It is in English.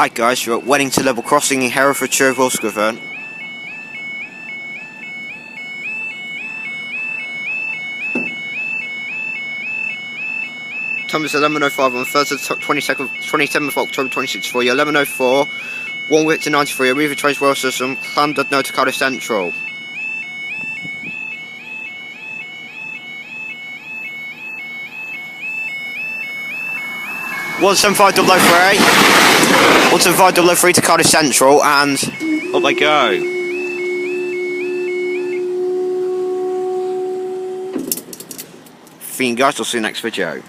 Hi guys, you're at Wellington level crossing in Herefordshire, Wellington. Time is 11:05 on Thursday, 27th of October 2064. 11:04, 1 Victor 93, a River Trace Rail System, London, to Cardiff Central. One 7503, 17503 to Cardiff Central, and up they go. Thank you guys, I'll see you next video.